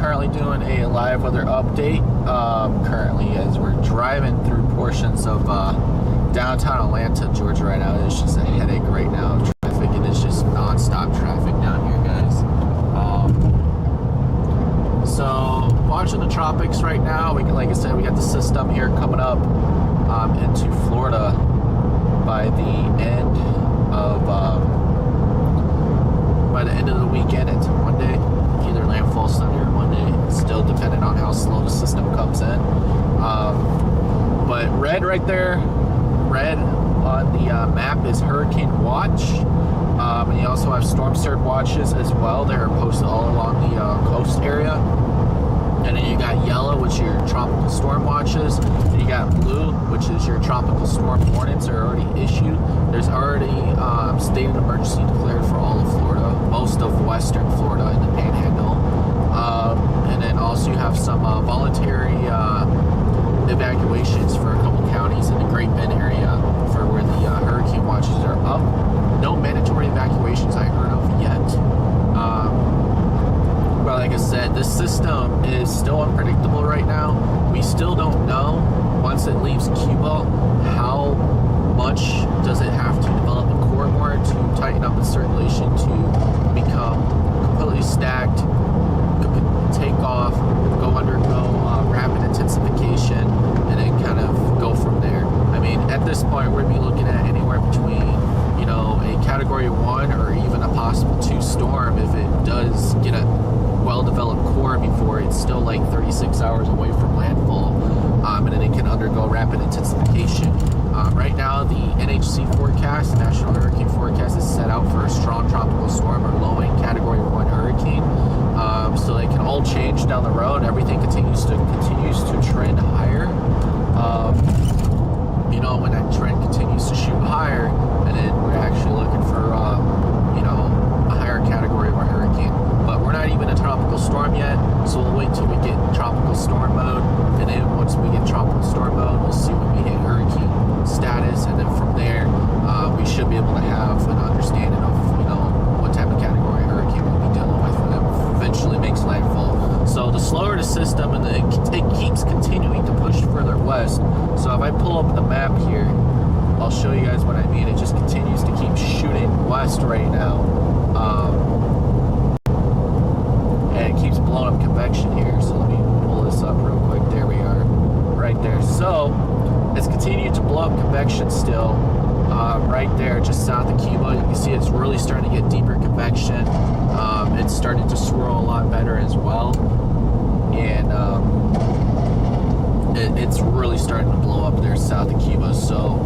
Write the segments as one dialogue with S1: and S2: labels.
S1: currently doing a live weather update. Currently, as we're driving through portions of downtown Atlanta, Georgia right now. It's just a headache right now. Traffic, it is just non-stop traffic down here, guys. So, watching the tropics right now. Like I said, we got the system here coming up into Florida by the end of the weekend. It's Monday, either landfall Sunday or Monday. It's still dependent on how slow the system comes in. But red right there, red on the map is hurricane watch. And you also have storm surge watches as well. They're posted all along the coast area. And then you got yellow, which are your tropical storm watches. And you got blue, which is your tropical storm warnings are already issued. There's already state of emergency declared for all of Florida, most of western Florida and the Panhandle. And then also you have some voluntary evacuations for a couple counties in the Great Bend area for where the hurricane watches are up. No mandatory evacuations I heard of yet. But like I said, this system is still unpredictable right now. We still don't know, once it leaves Cuba, how much does it have to develop a core more to tighten up its circulation to become completely stacked, take off, undergo rapid intensification, and then kind of go from there. I mean, at this point, we'd be looking at anywhere between, a Category 1 or even a possible 2 storm if it does get a well-developed core before it's still like 36 hours away from landfall, and then it can undergo rapid intensification. Right now, the NHC forecast, National Hurricane Forecast, is set out for a strong tropical storm or low-end Category 1 hurricane. So they can all change down the road. Everything continues to trend higher. When that trend continues to shoot higher, and then we're actually looking for a higher category of a hurricane. But we're not even a tropical storm yet, so we'll wait till we get tropical storm mode, and then once we get tropical storm mode, we'll see when we hit hurricane status, and then from there we should be able to have an understanding of what type of category hurricane we'll be dealing with when it eventually makes landfall. So the slower the system, and it keeps continuing to push further west. So if I pull up the map here, I'll show you guys what I mean. It just continues to keep shooting west right now. And it keeps blowing up convection here. So let me pull this up real quick. There we are, right there. So it's continuing to blow up convection still, right there, just south of Cuba. You can see it's really starting to get deeper convection. It's starting to swirl a lot better as well, and it's really starting to blow up there south of Cuba. So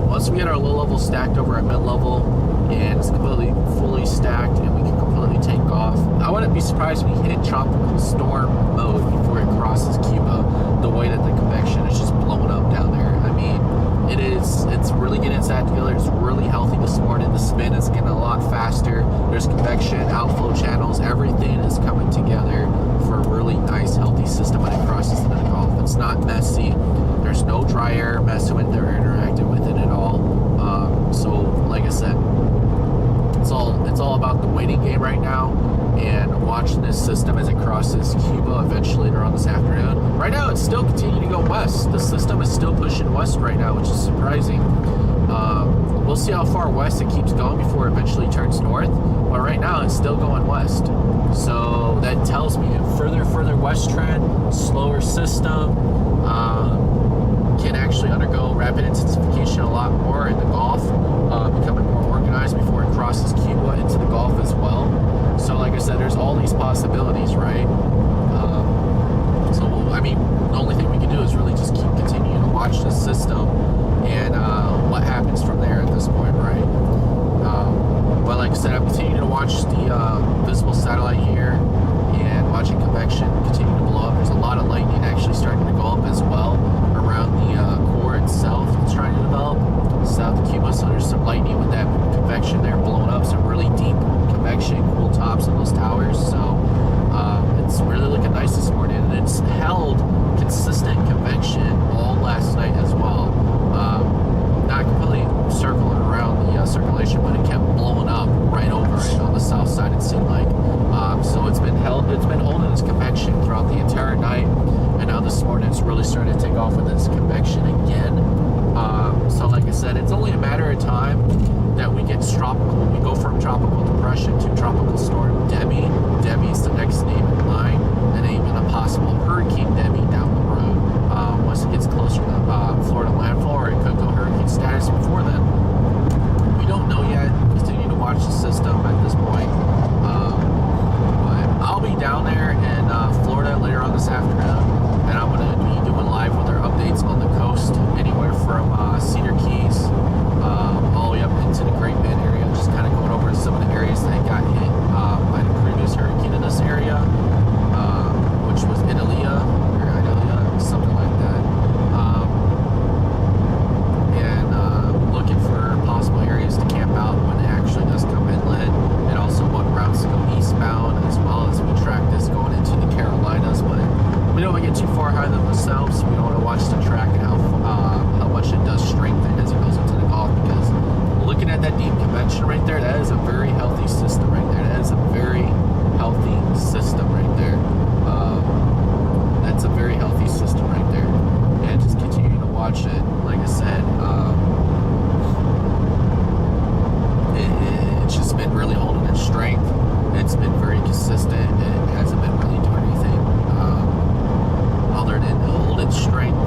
S1: once we get our low level stacked over at mid level, and it's completely fully stacked, and we can completely take off, I wouldn't be surprised if we hit tropical storm mode before it crosses Cuba. The way that the convection is just blowing up down there. I mean, it's really getting its act together. It's really healthy this morning. The spin is getting a lot faster. There's convection, outflow channels. Everything is coming together for a really nice, healthy system when it crosses into the Gulf. It's not messy. There's no dry air messing with it or interacting with it at all. So, like I said, it's all about the waiting game right now, and watching this system as it crosses Cuba eventually later on this afternoon. Right now, it's still continuing to go west. The system is still pushing west right now, which is surprising. We'll see how far west it keeps going before it eventually turns north. But right now, it's still going west. So that tells me a further west trend, slower system, can actually undergo rapid intensification a lot more in the Gulf, becoming more organized before it crosses Cuba into the Gulf as well. So like I said, there's all these possibilities, right? The only thing we can do is really just keep continuing to watch the system and what happens from there at this point, right? But like I said, I'm continuing to watch the visible satellite here and watching convection continue to blow up. There's a lot of lightning actually starting to go up as well around the core itself that's trying to develop south of Cuba. So there's some lightning with that convection there blowing up, some really deep convection, cool tops on those towers. So it's really looking nice this morning, and it's held consistent convection all last night as well. Not completely circling around the circulation, but it kept blowing up right over it on the south side, it seemed like. So it's been holding its convection really starting to take off with this convection again. So like I said, it's only a matter of time that we get tropical. We go from tropical depression to tropical storm Debby. Debbie's the next name in line, and even a possible hurricane Debby down the road. Once it gets closer to Florida landfall, or it could go hurricane status before then. We don't know yet. Continue to watch the system at this point. But I'll be down there in Florida later on this afternoon, and I'm going to be doing live with our updates on the coast, anywhere from Cedar Keys all the way up into the Great Bend area. Just kind of going over some of the areas that got hit by the previous hurricane in this area, which was Idalia, something like that. And looking for possible areas to camp out when it actually does come inland, and also what routes to go eastbound, as well as we track this going into the Carolinas. But we don't want to get too far behind themselves. We don't want to watch the track and how much it does strengthen as it goes into the Gulf, because looking at that deep convention right there, that is a very healthy system right there. That is a very healthy system right there. That's a very healthy system right there. And just continuing to watch it, like I said, it's just been really holding its strength. It's been very consistent. It hasn't been really doing anything other than hold its strength,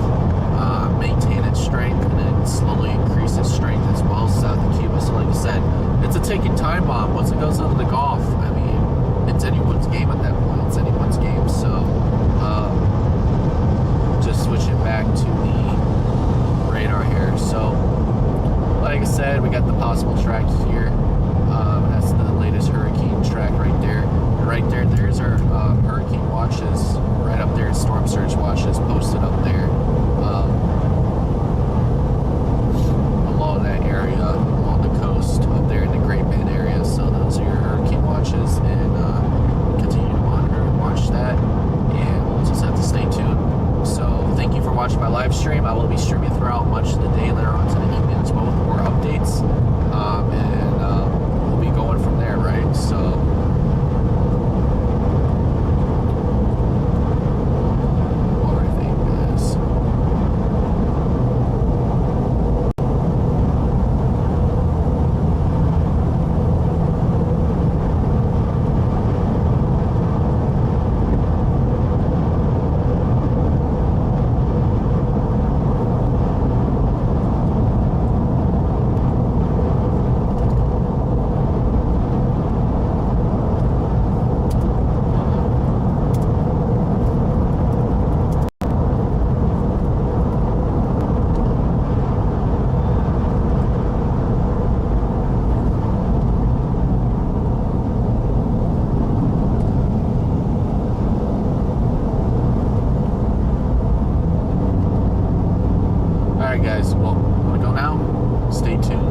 S1: maintain its strength, and then slowly increase its strength as well south of Cuba. So like I said, it's a ticking time bomb. Once it goes into the Gulf, I mean, it's anyone's game at that point. It's anyone's game. So just switching back to the radar here. So like I said, we got the possible track here. That's the latest hurricane track right there. And right there, there's our hurricane watches right up there. Storm surge watches posted up there along that area, along the coast up there in the Great Bend area. So those are your hurricane watches, and continue to monitor and watch that. And we'll just have to stay tuned. So thank you for watching my live stream. I will be streaming throughout much of the day, later on to the evening as well, with more updates. And we'll be going from there, right? So what I think is, guys, well, I'm gonna go now. Stay tuned.